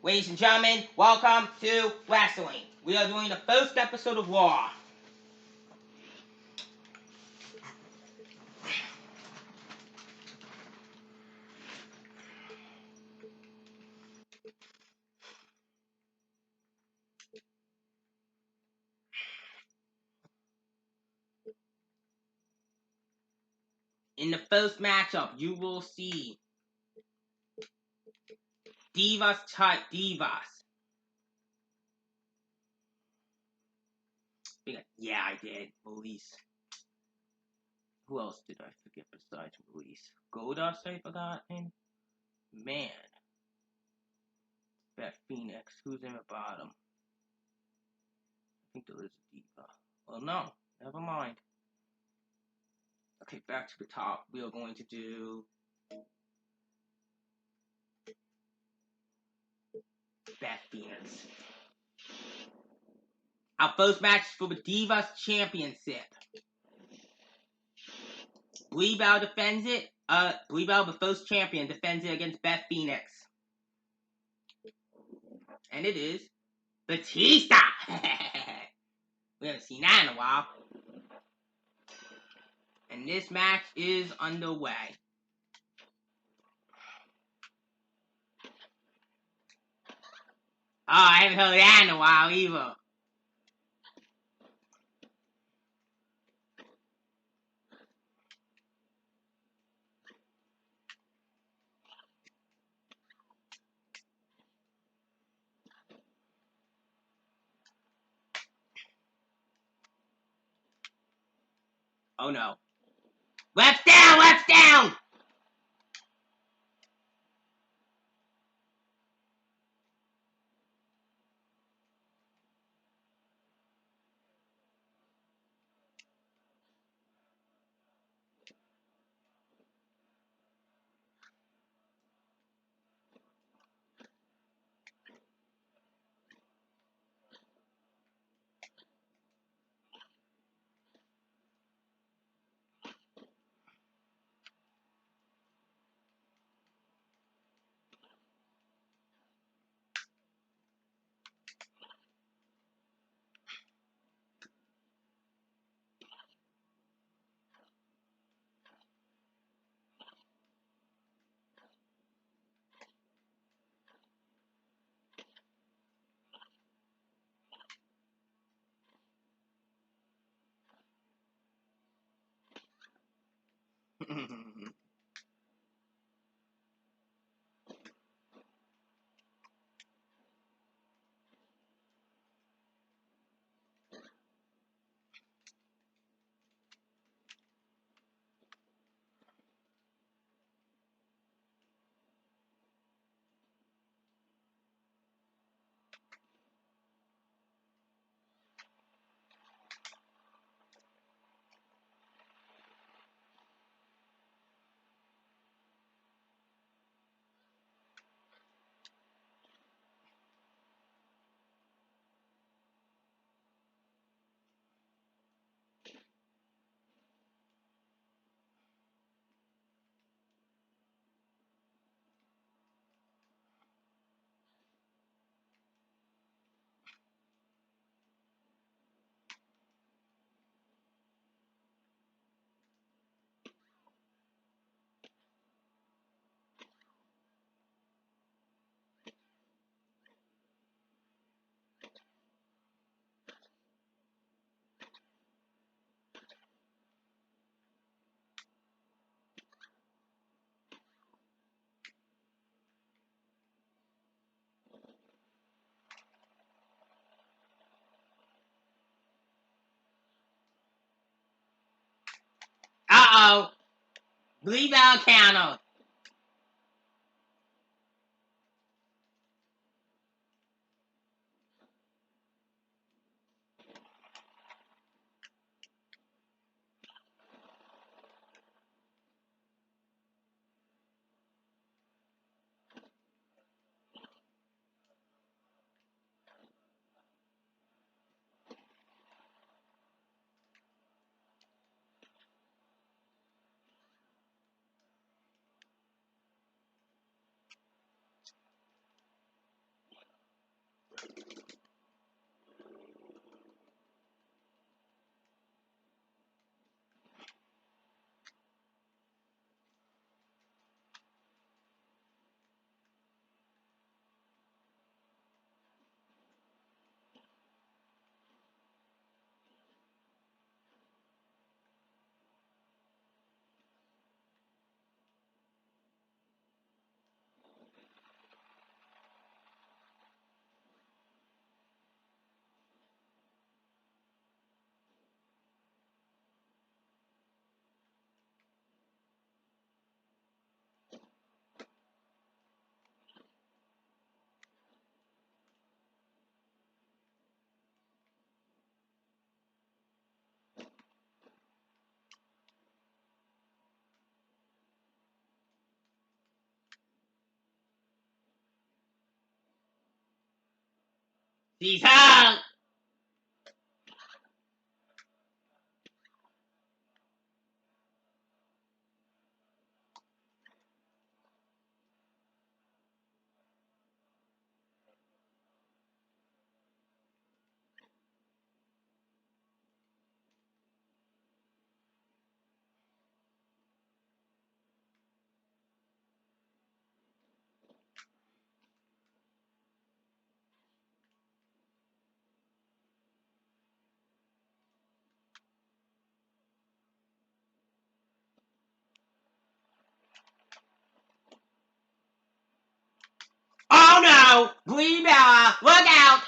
Ladies and gentlemen, welcome to wrestling. We are doing the first episode of Raw. In the first matchup, you will see Divas type Divas. Yeah, I did. Release. Who else did I forget besides Release? Goldust, I forgot him. Man. Beth Phoenix. Who's in the bottom? I think there is a Diva. Well, no. Never mind. Okay, back to the top. We are going to do Beth Phoenix. Our first match is for the Divas Championship. Brie Bell defends it. Brie Bell, the first champion, defends it against Beth Phoenix. And it is Batista. We haven't seen that in a while. And this match is underway. Oh, I haven't heard that in a while either. Oh no. Left down, left down! Uh-oh. Brie Bell counter. Peace out! Oh no! Brie Bella, look out!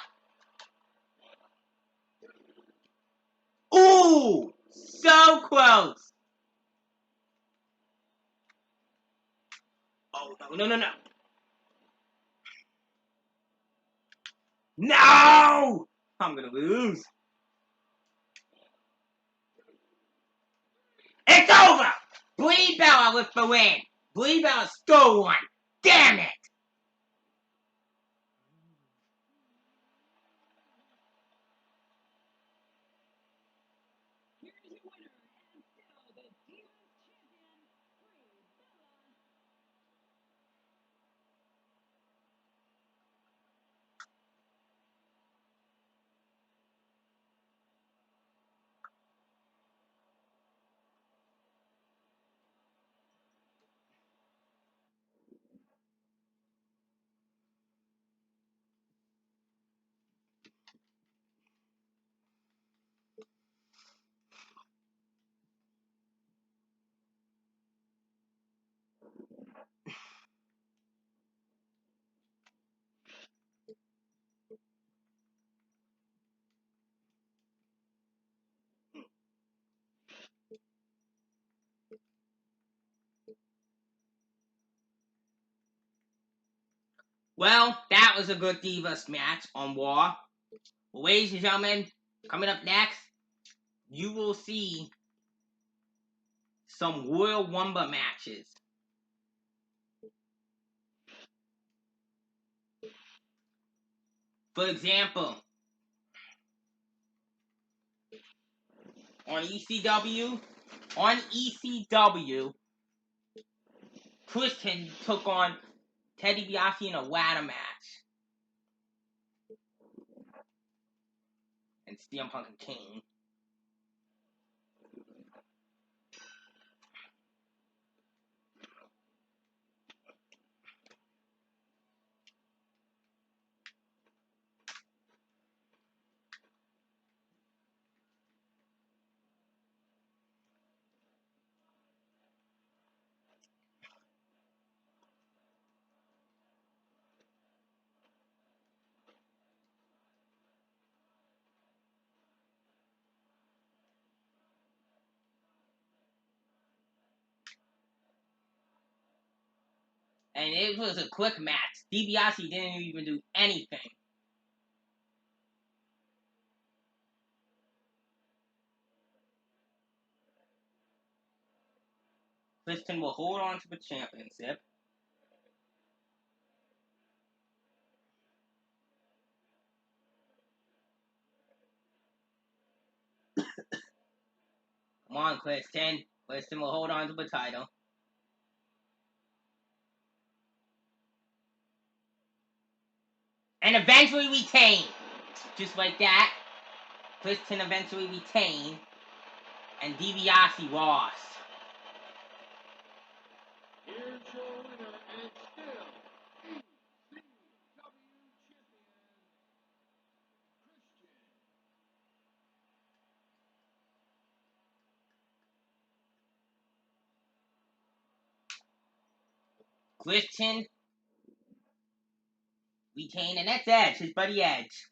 Ooh! So close! Oh no. No! I'm gonna lose. It's over! Brie Bella with the win. Brie Bella stole one. Damn it! Well, that was a good Divas match on Raw. Well, ladies and gentlemen, coming up next, you will see some Royal Rumble matches. For example, on ECW, Christian took on Teddy DiBiase in a ladder match. And CM Punk and Kane. And it was a quick match. DiBiase didn't even do anything. Christian will hold on to the championship. Come on, Christian. Christian will hold on to the title. And eventually retain. Just like that. Christian eventually retained. And DiBiase lost. Here's your winner and still Christian retained, and that's Edge, his buddy Edge.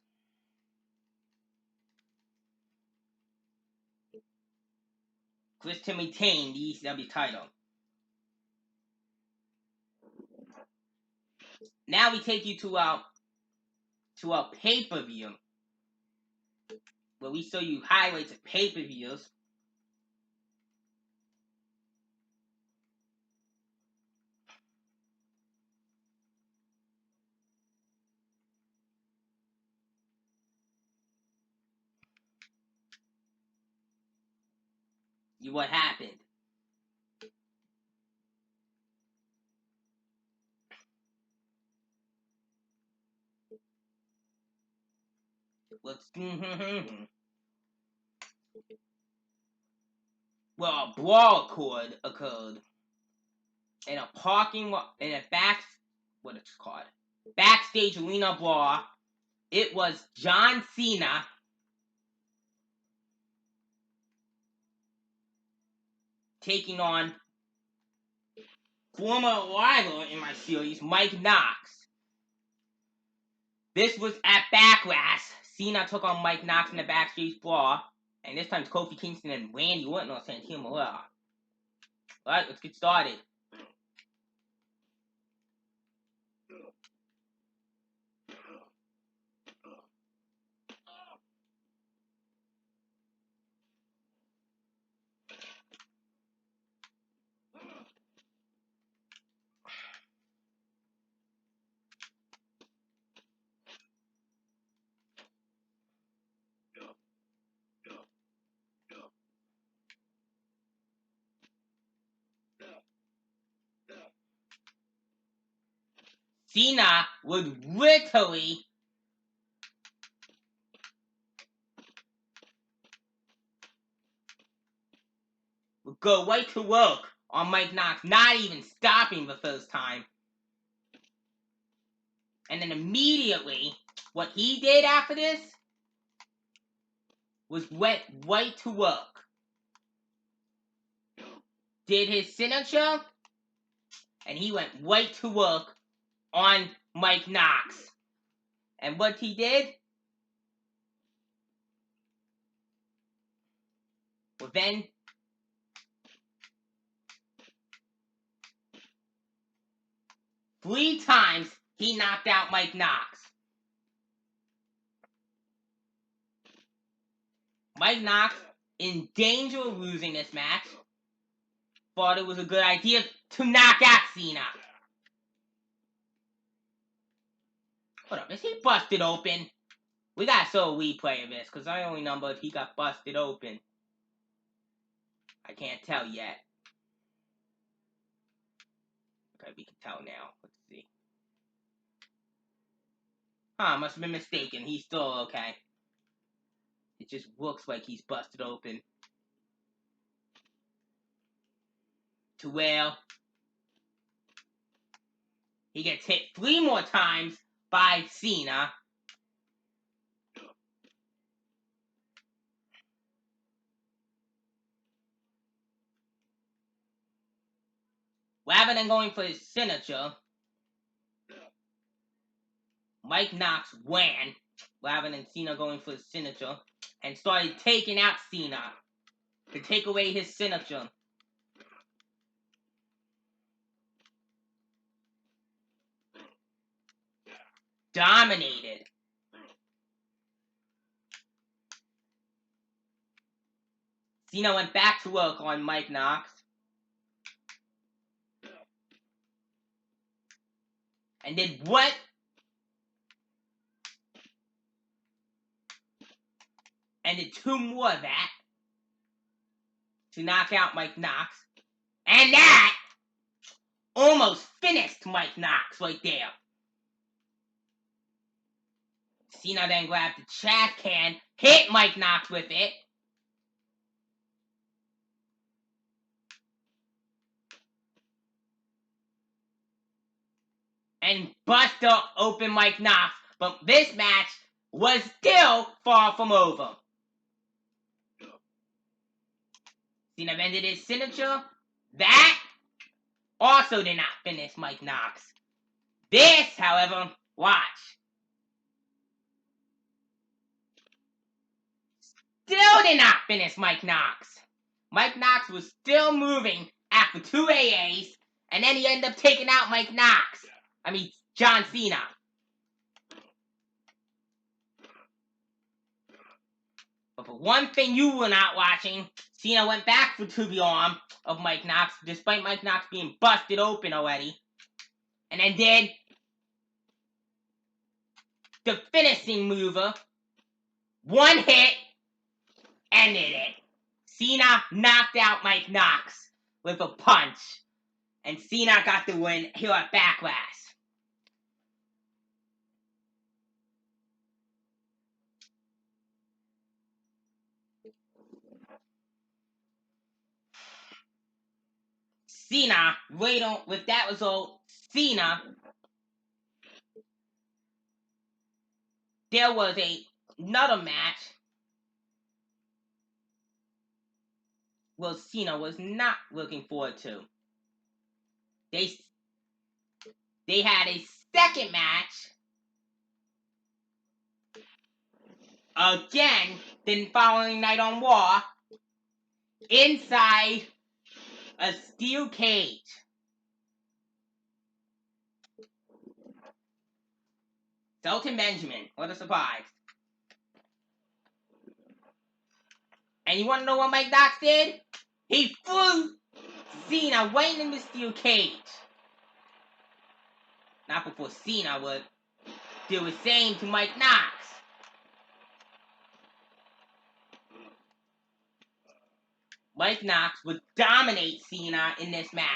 Christian retained the ECW title. Now we take you to our pay-per-view, where we show you highlights of pay-per-views. what happened. Well, a brawl occurred in a parking lot, in a backstage arena brawl. It was John Cena taking on former rival in my series, Mike Knox. This was at Backlash. Cena took on Mike Knox in the backstage brawl, and this time it's Kofi Kingston and Randy Orton on Santino Marella. Alright, let's get started. Cena would literally go right to work on Mike Knox, not even stopping the first time. And then immediately, what he did after this was went right to work. Did his signature, and he went right to work on Mike Knox. And what he did, well then, three times he knocked out Mike Knox. Mike Knox, in danger of losing this match, thought it was a good idea to knock out Cena. Hold up, is he busted open? We gotta show a replay of this, because I only know if he got busted open. I can't tell yet. Okay, we can tell now. Let's see. Huh, must have been mistaken. He's still okay. It just looks like he's busted open. To where he gets hit 3 more times by Cena. Rather than going for his signature, Mike Knox ran, rather than Cena going for his signature, and started taking out Cena to take away his signature. Dominated. Cena went back to work on Mike Knox. And did what? And did 2 more of that to knock out Mike Knox. And that almost finished Mike Knox right there. Cena then grabbed the trash can, hit Mike Knox with it. And busted open Mike Knox. But this match was still far from over. Cena ended his signature. That also did not finish Mike Knox. This, however, watch. Still did not finish Mike Knox. Mike Knox was still moving after 2 AAs, and then he ended up taking out Mike Knox. I mean, John Cena. But for one thing you were not watching, Cena went back to the arm of Mike Knox, despite Mike Knox being busted open already. And then did the finishing mover. 1 hit, ended it. Cena knocked out Mike Knox with a punch. And Cena got the win here at Backlash. Cena, with that result, Cena, there was another match. Well, Cena was not looking forward to. They had a second match. Again, the following night on Raw. Inside a steel cage. Shelton Benjamin. What a surprise. And you want to know what Mike Knox did? He flew Cena right in the steel cage. Not before Cena would do the same to Mike Knox. Mike Knox would dominate Cena in this match.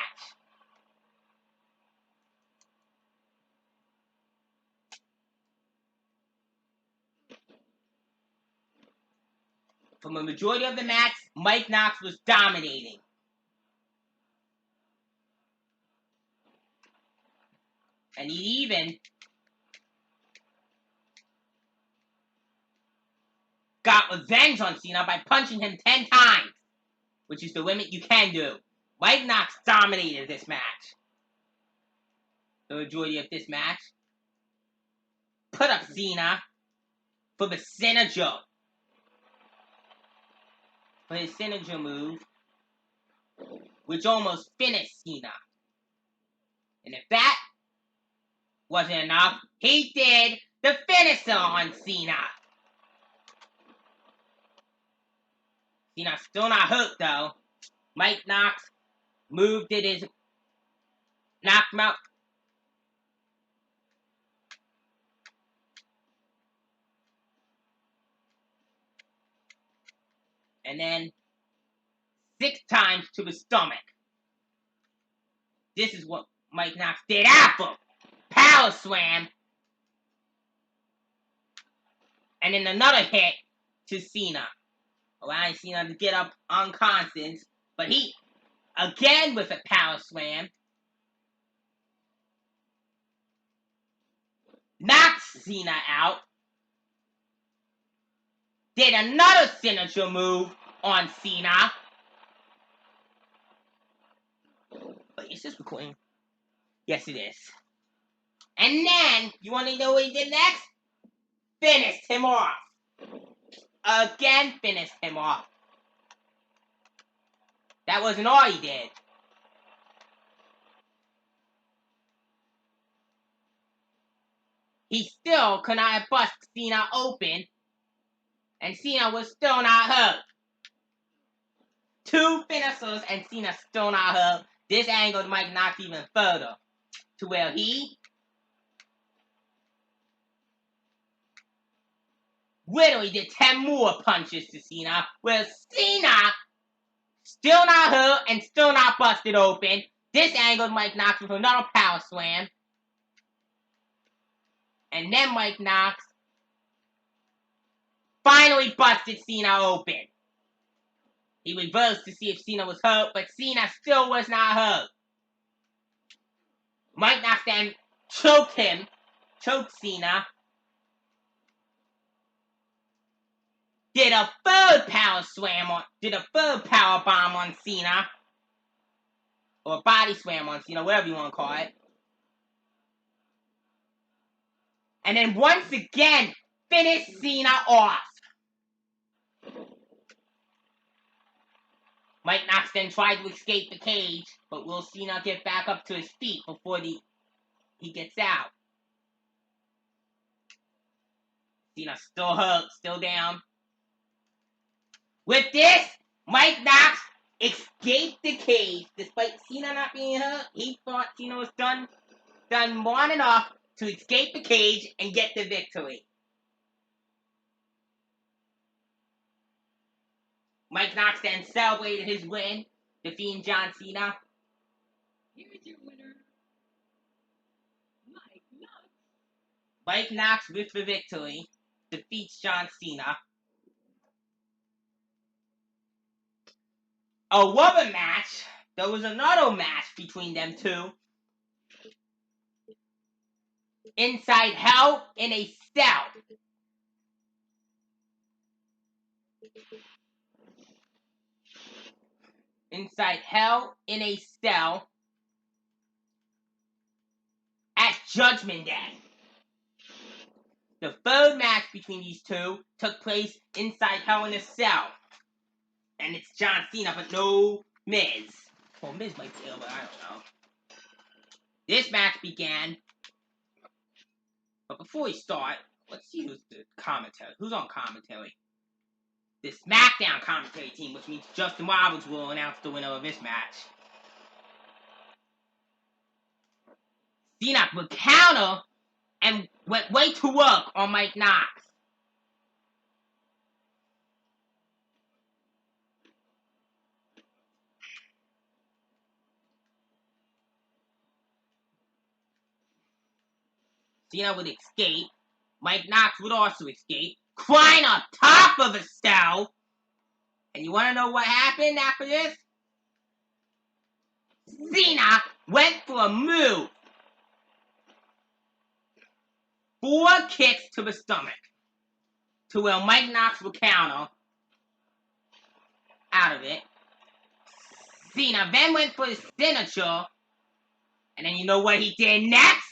For the majority of the match, Mike Knox was dominating. And he even got revenge on Cena by punching him 10 times, which is the limit you can do. Mike Knox dominated this match. The majority of this match. Put up Cena for the signature. For his signature move, which almost finished Cena. And if that wasn't enough, he did the finisher on Cena. Cena's still not hurt though. Mike Knox moved it is knocked him out. And then 6 times to the stomach. This is what Mike Knox did after. Power slam. And then another hit to Cena. Allowing Cena to get up unconscious. But he, again with a power slam, knocks Cena out. Did another signature move on Cena. Wait, is this recording? Yes, it is. And then, you want to know what he did next? Finished him off. Again, finished him off. That wasn't all he did. He still could not have busted Cena open. And Cena was still not hurt. 2 finishers and Cena still not hurt. This angled Mike Knox even further. To where he literally did 10 more punches to Cena. Where Cena still not hurt and still not busted open. This angled Mike Knox with another power slam. And then Mike Knox finally busted Cena open. He reversed to see if Cena was hurt, but Cena still was not hurt. Mike Knox then choked Cena. Did a third power bomb on Cena. Or body slam on Cena, whatever you want to call it. And then once again, finished Cena off. Mike Knox then tried to escape the cage, but will Cena get back up to his feet before he gets out? Cena still hurt, still down. With this, Mike Knox escaped the cage. Despite Cena not being hurt, he thought Cena was done more than enough to escape the cage and get the victory. Mike Knox then celebrated his win, defeating John Cena. Here's your winner, Mike Knox. Mike Knox with the victory, defeats John Cena. A woman match. There was another match between them two. Inside Hell in a Cell. Inside Hell in a Cell at Judgment Day. The third match between these two took place inside Hell in a Cell. And it's John Cena, but no Miz. Well, Miz might be ill, but I don't know. This match began. But before we start, let's see who's the commentary. Who's on commentary? The Smackdown commentary team, which means Justin Roberts will announce the winner of this match. Cena would counter and went way to work on Mike Knox. Cena would escape. Mike Knox would also escape, climb on top of a cell. And you want to know what happened after this? Cena went for a move. 4 kicks to the stomach, to where Mike Knox would counter out of it. Cena then went for his signature. And then you know what he did next?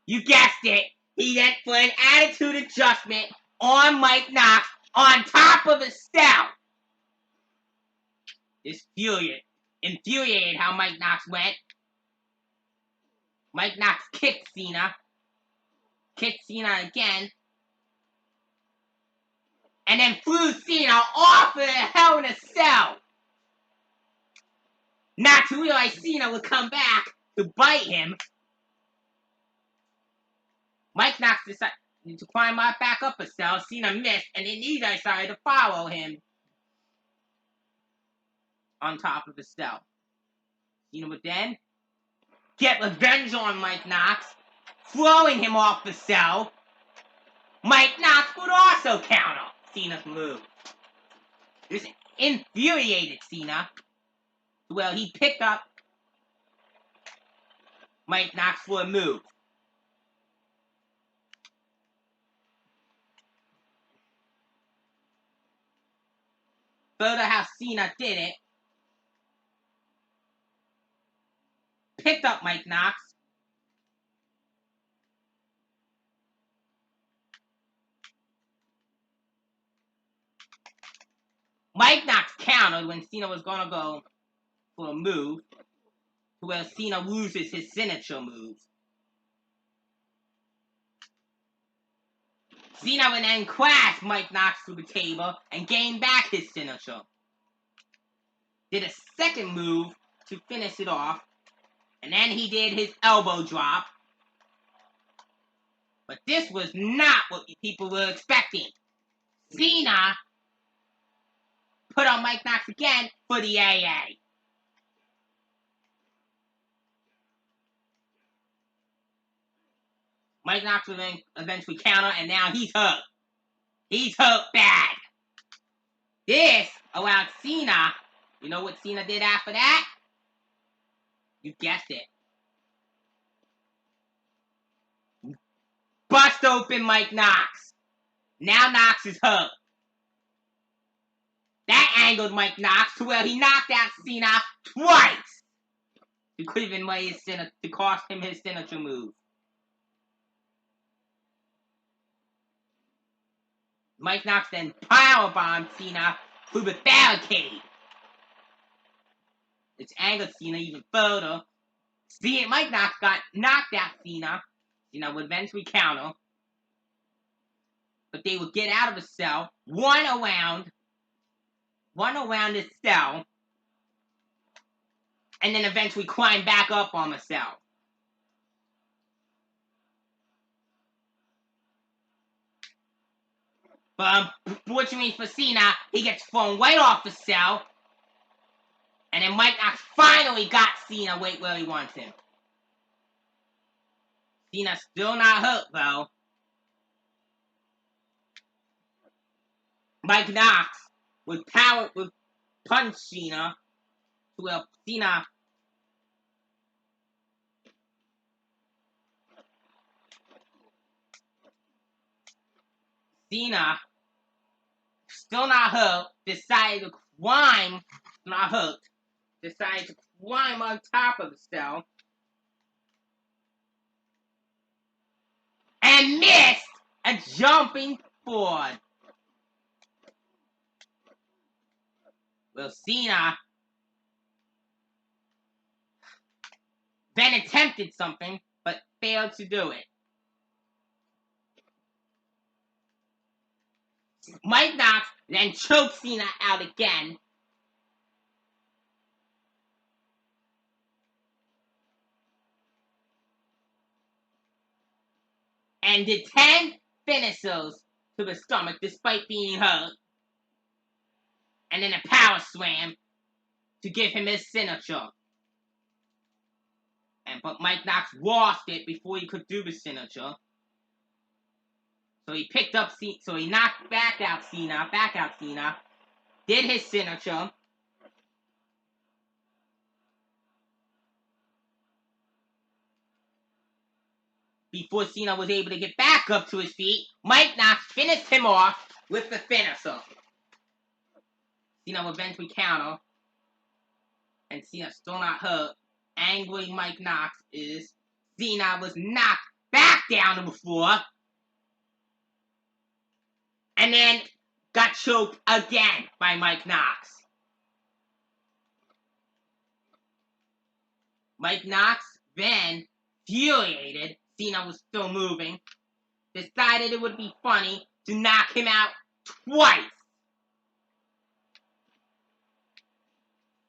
You guessed it. He went for an attitude adjustment on Mike Knox on top of a cell. This infuriated how Mike Knox went. Mike Knox kicked Cena again, and then flew Cena off of the Hell in a Cell. Not to realize Cena would come back to bite him. Mike Knox decided to climb back up a cell. Cena missed, and then he decided to follow him on top of the cell. Cena would then get revenge on Mike Knox, throwing him off the cell. Mike Knox would also counter Cena's move. This infuriated Cena. Well, he picked up Mike Knox for a move. Further how Cena did it. Picked up Mike Knox. Mike Knox countered when Cena was going to go for a move, to where Cena loses his signature move. Cena would then crash Mike Knox through the table and gain back his signature. Did a second move to finish it off, and then he did his elbow drop. But this was not what people were expecting. Cena put on Mike Knox again for the AA. Mike Knox will then eventually counter, and now he's hurt. He's hurt bad. This allowed Cena, you know what Cena did after that? You guessed it. Bust open Mike Knox. Now Knox is hurt. That angered Mike Knox to where he knocked out Cena twice. It could have been to cost him his signature move. Mike Knox then powerbombed Cena through the barricade. It's angered Cena even further. Mike Knox got knocked out Cena. Cena would eventually counter. But they would get out of the cell, one around the cell, and then eventually climb back up on the cell. But unfortunately for Cena, he gets thrown right off the cell. And then Mike Knox finally got Cena right where he wants him. Cena's still not hurt, though. Mike Knox would punch Cena to where Cena, still not hurt, decided to climb on top of the cell. And missed a jumping forward. Well, Cena then attempted something, but failed to do it. Mike Knox then choked Cena out again. And did 10 finishers to the stomach despite being hurt. And then a power slam to give him his signature. But Mike Knox lost it before he could do the signature. So he knocked back out Cena, did his signature. Before Cena was able to get back up to his feet, Mike Knox finished him off with the finisher. Cena will eventually counter. And Cena's still not hurt. Angry Mike Knox is Cena was knocked back down to the floor. And then got choked again by Mike Knox. Mike Knox then, infuriated, Cena was still moving, decided it would be funny to knock him out twice.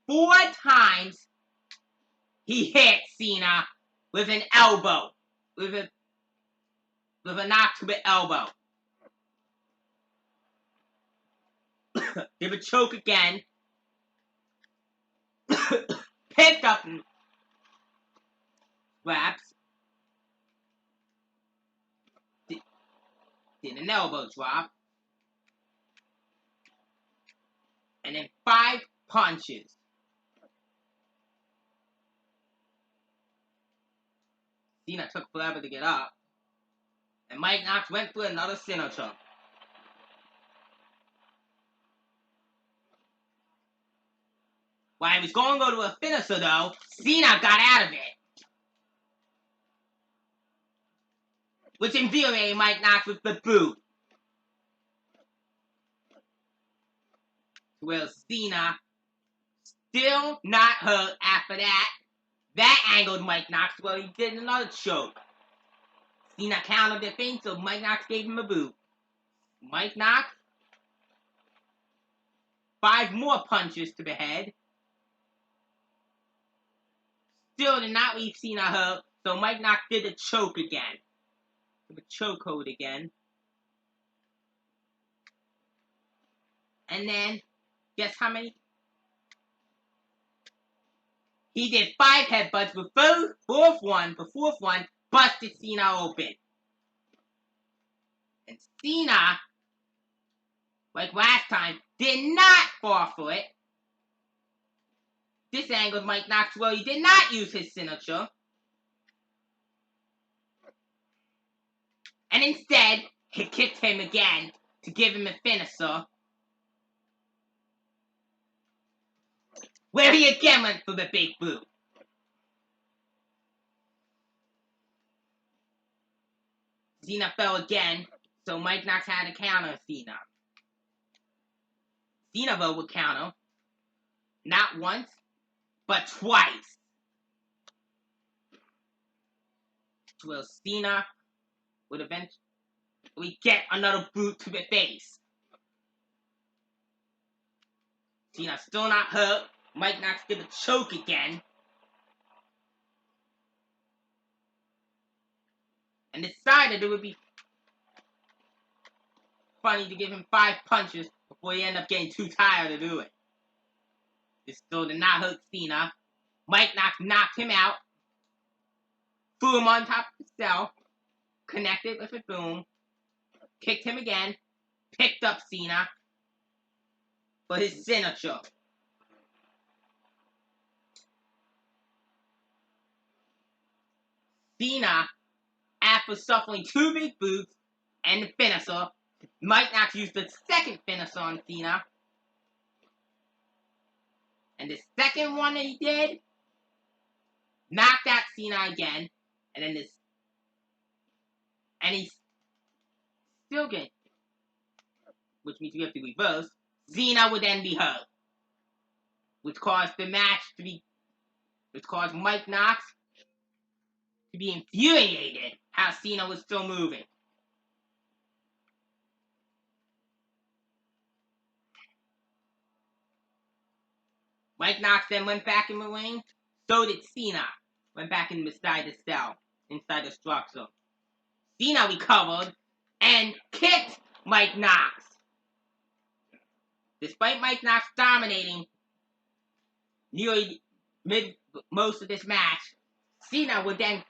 4 times he hit Cena with an elbow, with a knock to the elbow. Did a choke again. Picked up slaps. Did an elbow drop. And then 5 punches. Cena took forever to get up. And Mike Knox went for another signature. While he was going to go to a finisher, though, Cena got out of it. Which infuriated Mike Knox with the boot. Well, Cena, still not hurt after that. That angled Mike Knox. Well, he did another choke. Cena countered the thing, so Mike Knox gave him a boot. Mike Knox, 5 more punches to the head. Still did not leave Cena hurt, so Mike Knox did a choke again. The chokehold again. And then, guess how many? He did 5 headbutts. The fourth one busted Cena open. And Cena, like last time, did not fall for it. This angled Mike Knox. Well, he did not use his signature. And instead, he kicked him again to give him a finisher. Where he again went for the big boot. Cena fell again, so Mike Knox had to counter Cena. Cena, though, would counter. Not once, but twice. Well, Cena would eventually get another boot to the face. Cena still not hurt. Mike Knox did a choke again. And decided it would be funny to give him 5 punches before he ended up getting too tired to do it. This still did not hurt Cena. Mike Knox knocked him out, threw him on top of the cell, connected with a boom, kicked him again, picked up Cena for his signature. Cena, after suffering 2 big boots and the finisher, Mike Knox used the second finisher on Cena. And the second one that he did, knocked out Cena again. And then and he's still getting, which means we have to reverse. Cena would then be hurt, which caused Mike Knox to be infuriated how Cena was still moving. Mike Knox then went back in the ring. So did Cena. Went back inside the cell, inside the structure. Cena recovered and kicked Mike Knox. Despite Mike Knox dominating nearly most of this match, Cena would then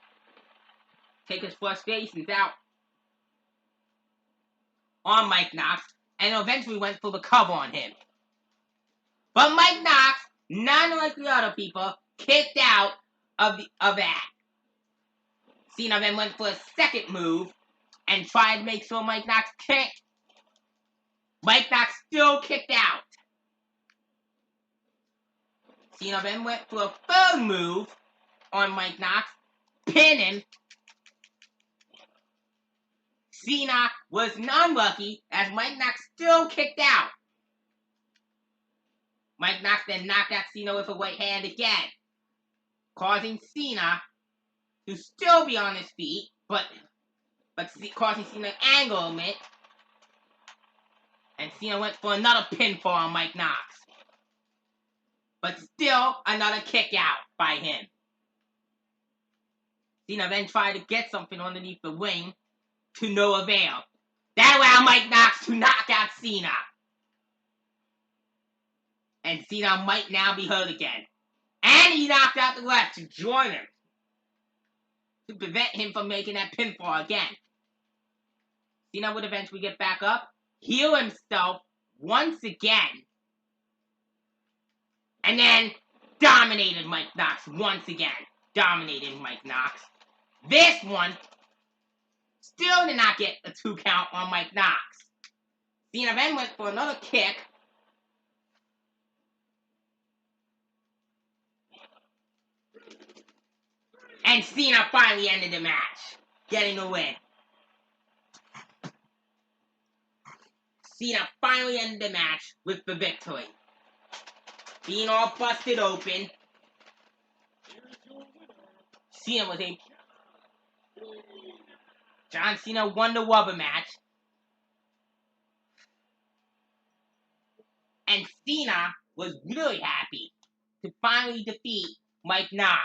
take his frustrations out on Mike Knox and eventually went for the cover on him. But Mike Knox, not like the other people, kicked out of that. Cena then went for a second move and tried to make sure Mike Knox kicked. Mike Knox still kicked out. Cena then went for a third move on Mike Knox, pinned him. Cena was unlucky as Mike Knox still kicked out. Mike Knox then knocked out Cena with a right hand again, causing Cena to still be on his feet, but causing Cena to angle a bit. And Cena went for another pinfall on Mike Knox. But still another kick out by him. Cena then tried to get something underneath the ring to no avail. That allowed Mike Knox to knock out Cena. And Cena might now be hurt again. And he knocked out the ref to join him, to prevent him from making that pinfall again. Cena would eventually get back up, heal himself once again, and then dominated Mike Knox once again. Dominated Mike Knox. This one still did not get a 2 count on Mike Knox. Cena then went for another kick. And Cena finally ended the match, getting the win. Cena finally ended the match with the victory. Being all busted open, Cena was a... John Cena won the rubber match. And Cena was really happy to finally defeat Mike Knox.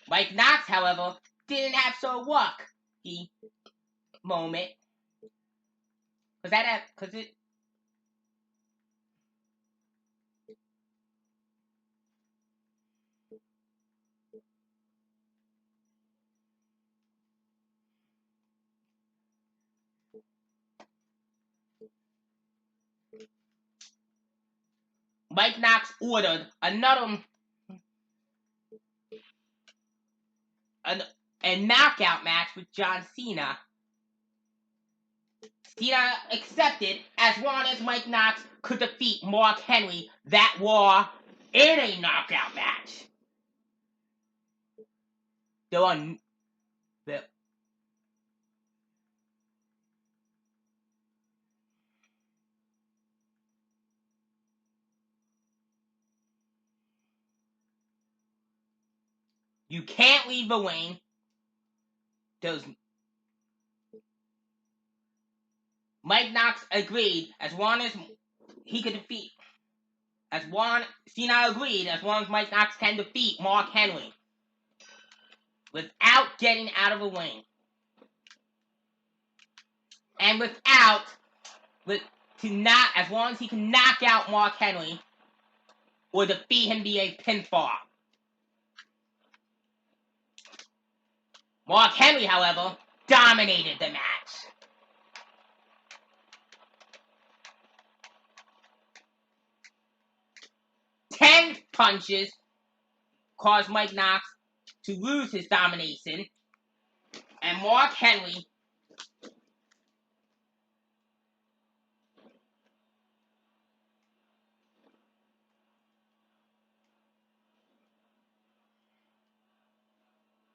Mike Knox, however, didn't have so lucky moment. Mike Knox ordered a knockout match with John Cena. Cena accepted as long as Mike Knox could defeat Mark Henry that war in a knockout match. You can't leave the ring. Mike Knox agreed as long as he could defeat. Cena agreed as long as Mike Knox can defeat Mark Henry without getting out of the ring. and as long as he can knock out Mark Henry or defeat him via pinfall. Mark Henry, however, dominated the match. Ten punches caused Mike Knox to lose his domination, and Mark Henry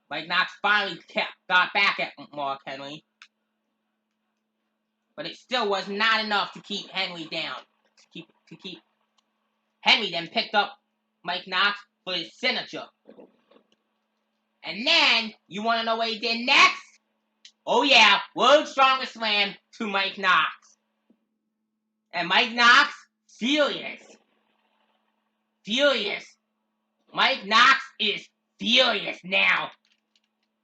Mike Knox finally got back at Mark Henry, but it still was not enough to keep Henry down. To keep Henry then picked up Mike Knox for his signature. And then, you want to know what he did next? Oh yeah, World's Strongest Slam to Mike Knox. And Mike Knox, furious. Mike Knox is furious now.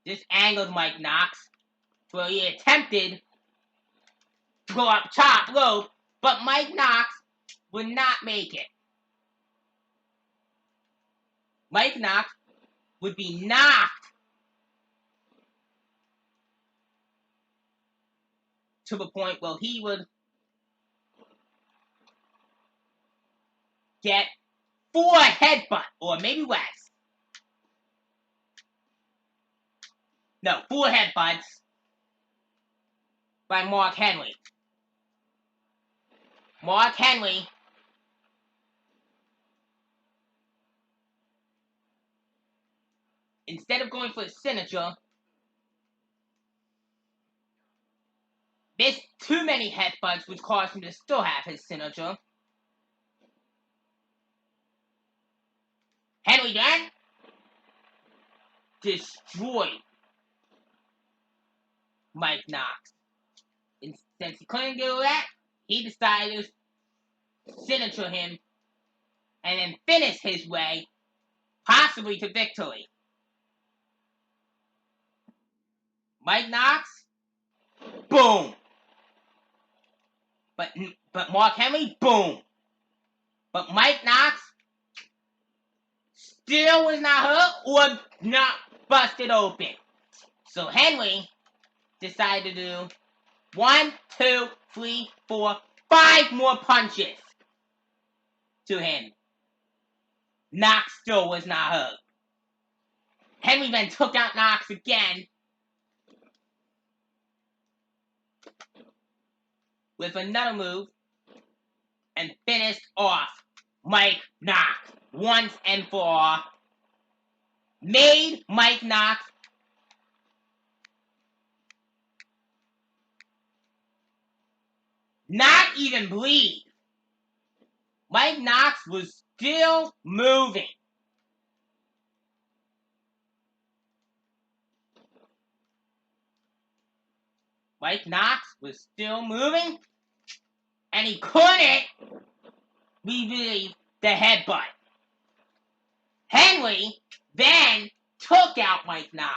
This angered Mike Knox, where he attempted to go up top rope, but Mike Knox would not make it. Mike Knox would be knocked to the point where he would get 4 headbutts, or maybe less. No, 4 headbutts by Mark Henry. Mark Henry instead of going for a signature, missed too many headbutts, which caused him to still have his signature. Henry then destroyed Mike Knox. And since he couldn't do that, he decided to signature him and then finish his way, possibly to victory. Mike Knox, boom. But Mark Henry, boom. But Mike Knox still was not hurt or not busted open. So Henry decided to do 1, 2, 3, 4, 5 more punches to him. Knox still was not hurt. Henry then took out Knox again with another move and finished off Mike Knox once and for all. Made Mike Knox not even bleed. Mike Knox was still moving. Mike Knox was still moving, and he couldn't relieve the headbutt. Henry then took out Mike Knox.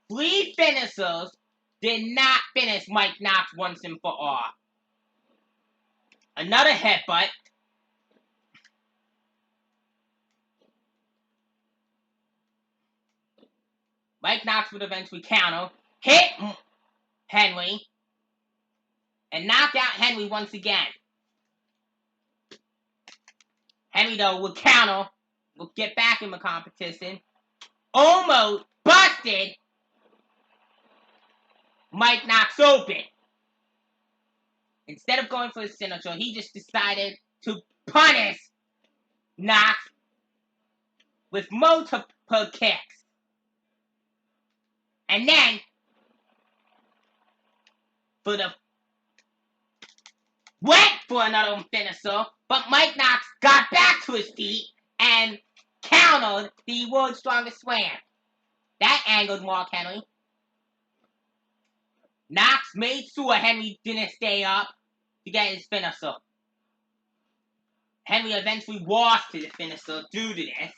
Three finishers did not finish Mike Knox once and for all. Another headbutt. Mike Knox would eventually counter, hit Henry, and knock out Henry once again. Henry, though, would counter, would get back in the competition, almost busted Mike Knox open. Instead of going for his signature, he just decided to punish Knox with multiple kicks. And then, went for another finisher, but Mike Knox got back to his feet and countered the World's Strongest Slam. That angered Mark Henry. Knox made sure Henry didn't stay up to get his finisher. Henry eventually lost to the finisher due to this.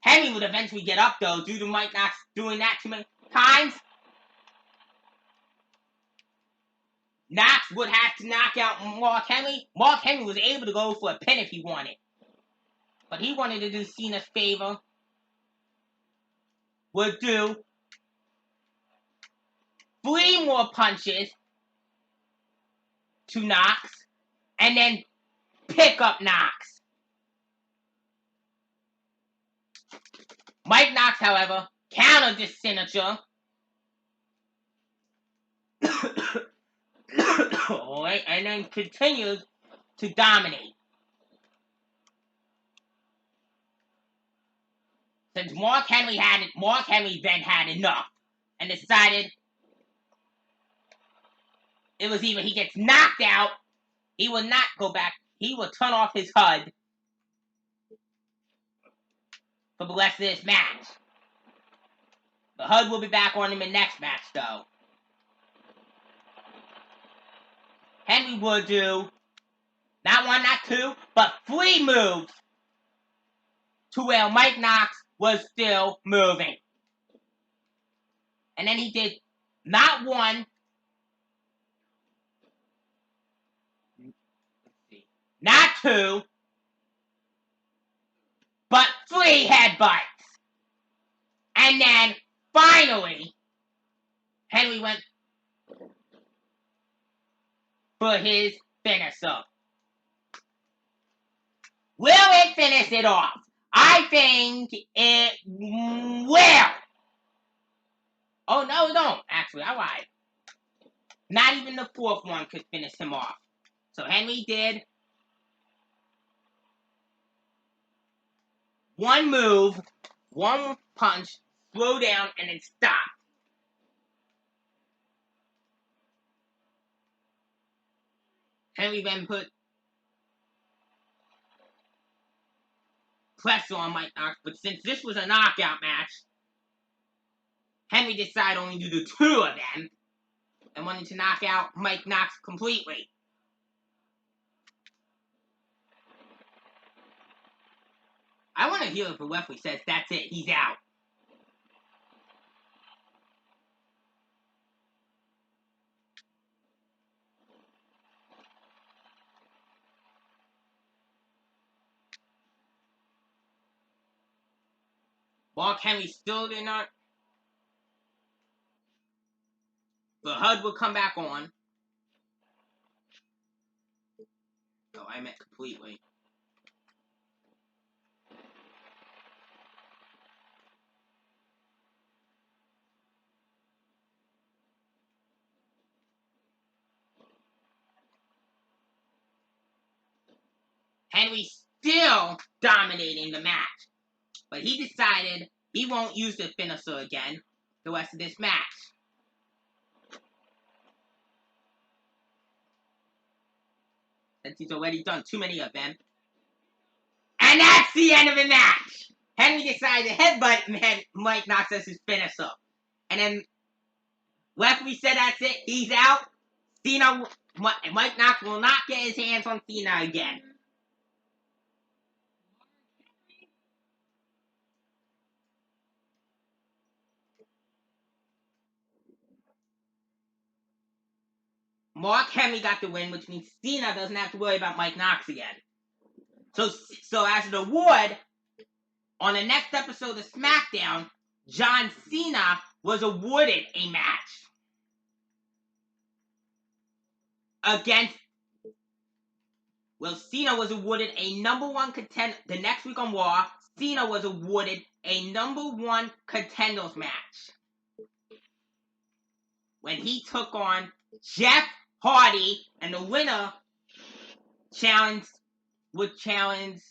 Henry would eventually get up, though, due to Mike Knox doing that too many times. Knox would have to knock out Mark Henry. Mark Henry was able to go for a pin if he wanted. But he wanted to do Cena's favor. Would do 3 more punches to Knox. And then pick up Knox. Mike Knox, however, countered this signature. Alright, and then continues to dominate. Since Mark Henry then had enough and decided it was either he gets knocked out, he will not go back, he will turn off his HUD for the rest of this match. The HUD will be back on him in the next match, though. Henry will do not 1, not 2, but 3 moves to where Mike Knox was still moving. And then he did not 1, not 2, but 3 headbutts. And then, finally, Henry went for his finisher. Will it finish it off? I think it will. Oh, no, it don't. Actually, I lied. Not even the 4th one could finish him off. So Henry did 1 move, 1 punch, slow down, and then stop. Henry then put pressure on Mike Knox, but since this was a knockout match, Henry decided only to do 2 of them and wanted to knock out Mike Knox completely. I want to hear if the referee says, that's it, he's out. Mark Henry still did not. The HUD will come back on. Oh, I meant completely. Henry still dominating the match. But he decided he won't use the finisher again the rest of this match. Since he's already done too many of them. And that's the end of the match! Henry decided to headbutt Mike Knox as his finisher. And then referee said that's it, he's out. Mike Knox will not get his hands on Cena again. Mark Henry got the win, which means Cena doesn't have to worry about Mike Knox again. So as an award, on the next episode of Smackdown, John Cena was awarded a match against. Well, Cena was awarded a #1 contender. The next week on Raw, Cena was awarded a #1 contenders match when he took on Jeff Hardy, and the winner will challenge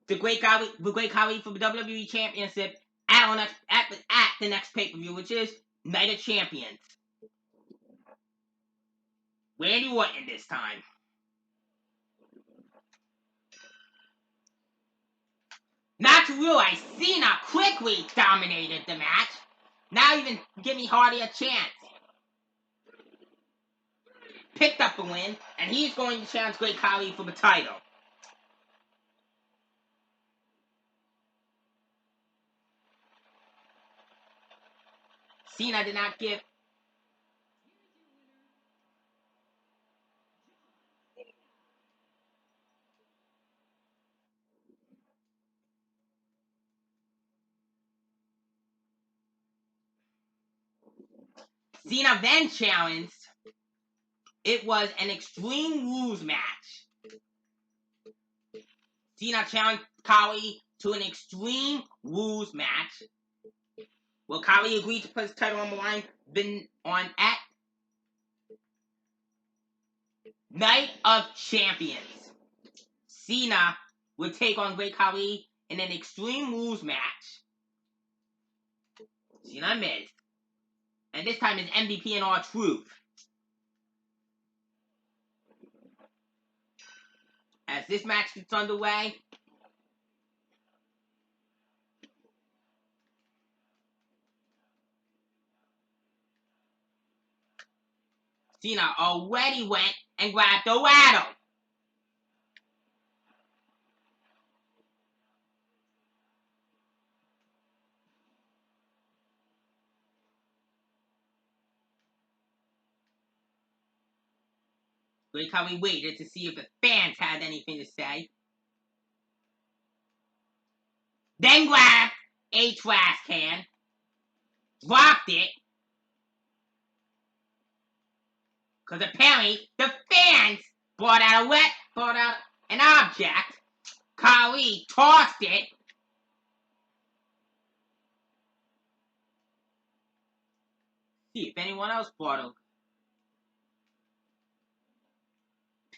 the Great Khali for the WWE Championship at the next pay-per-view, which is Night of Champions. Randy Orton this time. Not Not to realize Cena quickly dominated the match. Not even giving Hardy a chance. Picked up the win, and he's going to challenge Great Khali for the title. Cena did not give. Cena then challenged. It was an Extreme Rules match. Cena challenged Khali to an Extreme Rules match. Well, Khali agreed to put his title on the line at Night of Champions. Cena would take on Great Khali in an Extreme Rules match. Cena missed. And this time is MVP and R-Truth. As this match gets underway, Cena already went and grabbed the rattle. Great Khali waited to see if the fans had anything to say. Then grabbed a trash can, dropped it, because apparently the fans brought out an object. Khali tossed it. See if anyone else brought it.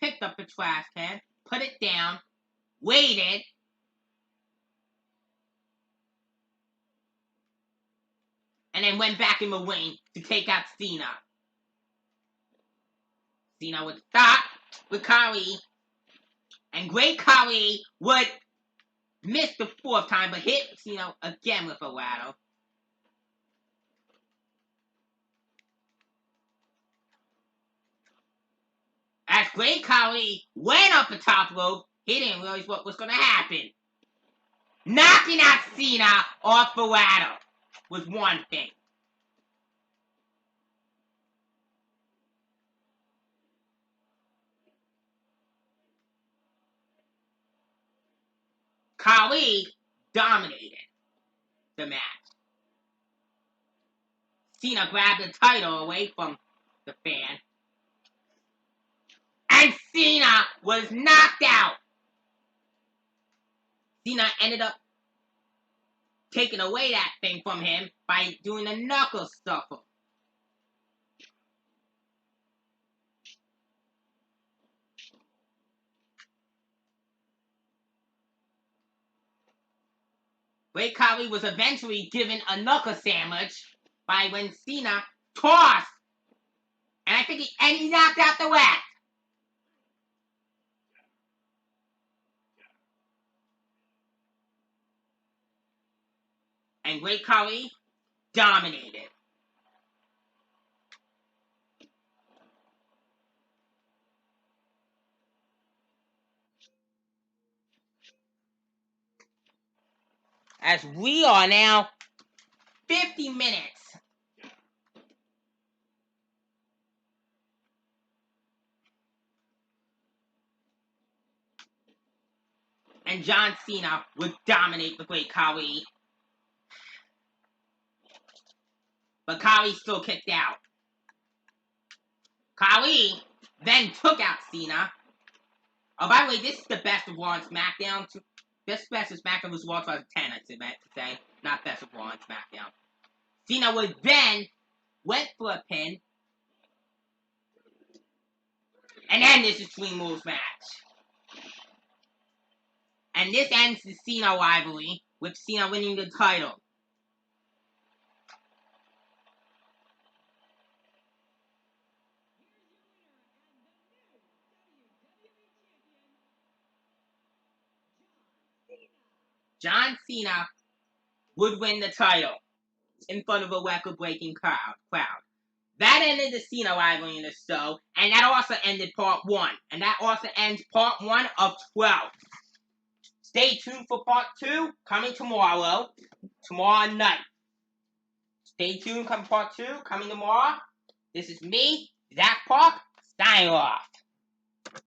Picked up the trash can, put it down, waited. And then went back in the ring to take out Cena. Cena would stop with Khali. And Great Khali would miss the fourth time, but hit Cena again with a rattle. As Great Khali went up the top rope, he didn't realize what was going to happen. Knocking out Cena off the rattle was one thing. Khali dominated the match. Cena grabbed the title away from the fan. And Cena was knocked out. Cena ended up taking away that thing from him by doing a knuckle stuffer. Great Khali was eventually given a knuckle sandwich by when Cena tossed. And I think he knocked out the ref. And Great Khali dominated. As we are now 50 minutes. And John Cena would dominate the Great Khali. But Khali still kicked out. Khali then took out Cena. Oh, by the way, this is the best of Raw and SmackDown. Best of SmackDown was Raw 2010, I meant to say. Not best of Raw and SmackDown. Cena would then went for a pin. And then this Extreme Rules match. And this ends the Cena rivalry with Cena winning the title. John Cena would win the title in front of a record-breaking crowd. That ended the Cena rivalry in the show, and that also ended part 1. And that also ends part 1 of 12. Stay tuned for part 2, coming tomorrow night. Stay tuned for part 2, coming tomorrow. This is me, Zach Park, signing off.